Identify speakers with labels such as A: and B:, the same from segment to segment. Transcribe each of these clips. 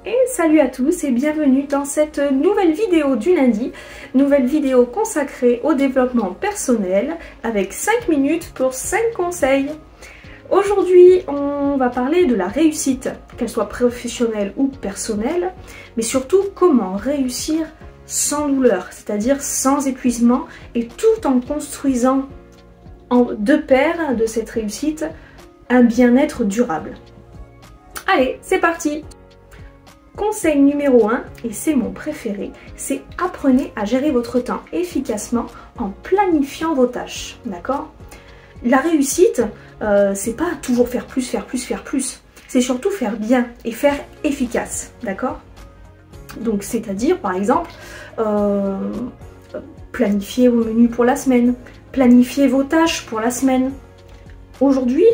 A: Et salut à tous et bienvenue dans cette nouvelle vidéo du lundi, nouvelle vidéo consacrée au développement personnel avec 5 minutes pour 5 conseils. Aujourd'hui, on va parler de la réussite, qu'elle soit professionnelle ou personnelle, mais surtout comment réussir sans douleur, c'est-à-dire sans épuisement et tout en construisant de pair de cette réussite un bien-être durable. Allez, c'est parti! Conseil numéro 1, et c'est mon préféré, c'est apprenez à gérer votre temps efficacement en planifiant vos tâches, d'accord? La réussite, c'est pas toujours faire plus, c'est surtout faire bien et faire efficace, d'accord? Donc c'est-à-dire par exemple, planifier vos menus pour la semaine, planifier vos tâches pour la semaine. Aujourd'hui,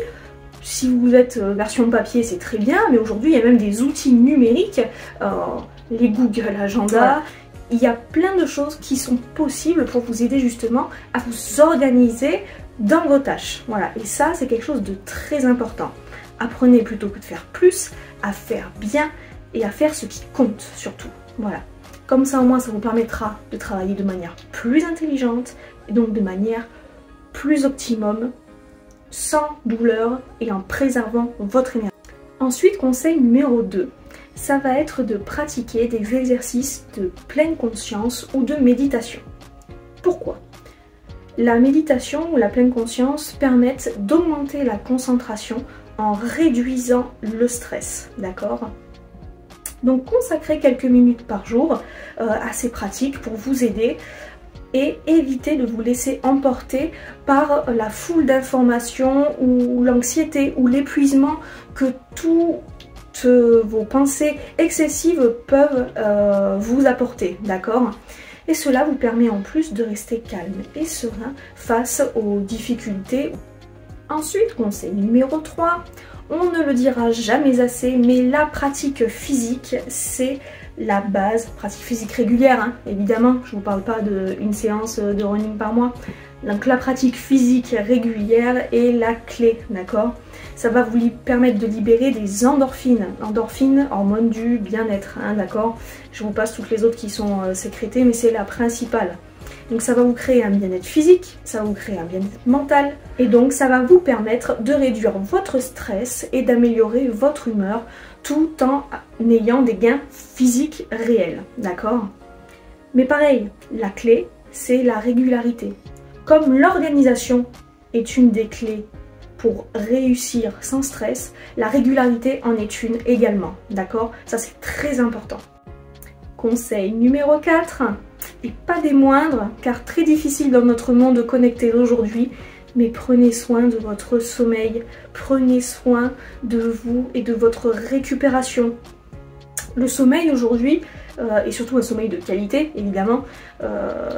A: si vous êtes version papier, c'est très bien, mais aujourd'hui, il y a même des outils numériques, les Google Agenda. Il y a plein de choses qui sont possibles pour vous aider justement à vous organiser dans vos tâches. Voilà, et ça, c'est quelque chose de très important. Apprenez plutôt que de faire plus, à faire bien et à faire ce qui compte surtout. Voilà. Comme ça, au moins, ça vous permettra de travailler de manière plus intelligente et donc de manière plus optimum, sans douleur et en préservant votre énergie. Ensuite, conseil numéro 2, ça va être de pratiquer des exercices de pleine conscience ou de méditation. Pourquoi? La méditation ou la pleine conscience permettent d'augmenter la concentration en réduisant le stress, d'accord? Donc consacrez quelques minutes par jour à ces pratiques pour vous aider et évitez de vous laisser emporter par la foule d'informations ou l'anxiété ou l'épuisement que toutes vos pensées excessives peuvent vous apporter, d'accord? Et cela vous permet en plus de rester calme et serein face aux difficultés. Ensuite, conseil numéro 3, on ne le dira jamais assez, mais la pratique physique, c'est la base, pratique physique régulière, hein, évidemment, je ne vous parle pas d'une séance de running par mois. Donc la pratique physique régulière est la clé, d'accord? Ça va vous permettre de libérer des endorphines. Endorphines, hormones du bien-être, hein, d'accord? Je vous passe toutes les autres qui sont sécrétées, mais c'est la principale. Donc ça va vous créer un bien-être physique, ça va vous créer un bien-être mental, et donc ça va vous permettre de réduire votre stress et d'améliorer votre humeur, tout en ayant des gains physiques réels, d'accord? Mais pareil, la clé, c'est la régularité. Comme l'organisation est une des clés pour réussir sans stress, la régularité en est une également, d'accord? Ça c'est très important. Conseil numéro 4, et pas des moindres, car très difficile dans notre monde connecté d'aujourd'hui, mais prenez soin de votre sommeil, prenez soin de vous et de votre récupération. Le sommeil aujourd'hui, et surtout un sommeil de qualité évidemment,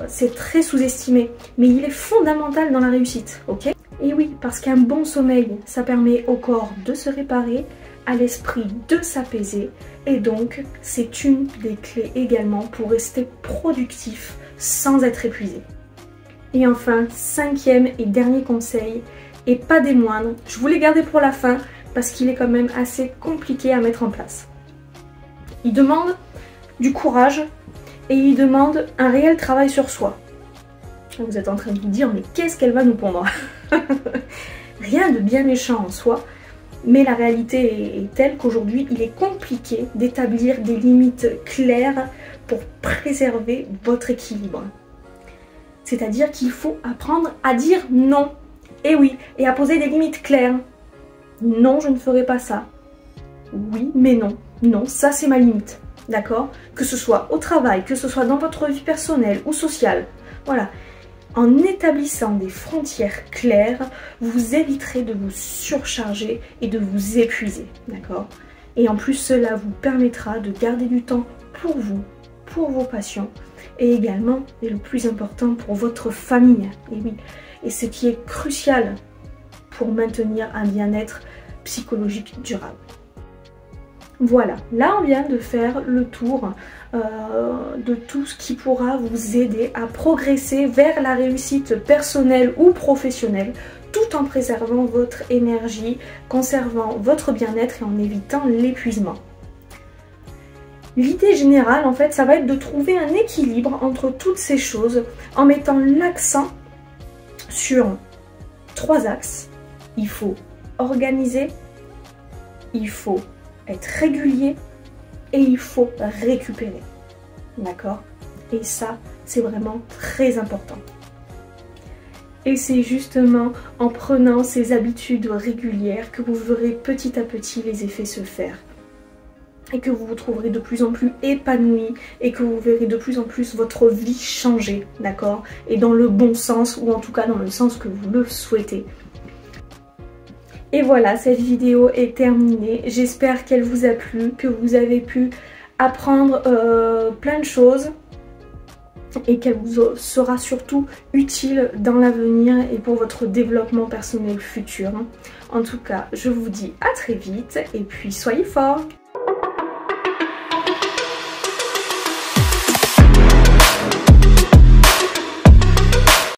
A: c'est très sous-estimé, mais il est fondamental dans la réussite, ok? Et oui, parce qu'un bon sommeil, ça permet au corps de se réparer, à l'esprit de s'apaiser, et donc c'est une des clés également pour rester productif sans être épuisé. Et enfin, 5e et dernier conseil, et pas des moindres, je voulais garder pour la fin parce qu'il est quand même assez compliqué à mettre en place. Il demande du courage et il demande un réel travail sur soi. Vous êtes en train de vous dire, mais qu'est-ce qu'elle va nous pondre? Rien de bien méchant en soi, mais la réalité est telle qu'aujourd'hui, il est compliqué d'établir des limites claires pour préserver votre équilibre. C'est-à-dire qu'il faut apprendre à dire non. Et oui, et à poser des limites claires. Non, je ne ferai pas ça. Oui, mais non. Non, ça c'est ma limite. D'accord? Que ce soit au travail, que ce soit dans votre vie personnelle ou sociale. Voilà. En établissant des frontières claires, vous éviterez de vous surcharger et de vous épuiser. D'accord? Et en plus, cela vous permettra de garder du temps pour vous, pour vos passions, et également, et le plus important, pour votre famille. Et oui, et ce qui est crucial pour maintenir un bien-être psychologique durable. Voilà, là on vient de faire le tour de tout ce qui pourra vous aider à progresser vers la réussite personnelle ou professionnelle, tout en préservant votre énergie, conservant votre bien-être et en évitant l'épuisement. L'idée générale, en fait, ça va être de trouver un équilibre entre toutes ces choses en mettant l'accent sur 3 axes. Il faut organiser, il faut être régulier et il faut récupérer. D'accord? Et ça, c'est vraiment très important. Et c'est justement en prenant ces habitudes régulières que vous verrez petit à petit les effets se faire. Et que vous vous trouverez de plus en plus épanoui et que vous verrez de plus en plus votre vie changer, d'accord? Et dans le bon sens, ou en tout cas dans le sens que vous le souhaitez. Et voilà, cette vidéo est terminée. J'espère qu'elle vous a plu, que vous avez pu apprendre plein de choses et qu'elle vous sera surtout utile dans l'avenir et pour votre développement personnel futur. En tout cas, je vous dis à très vite et puis soyez forts!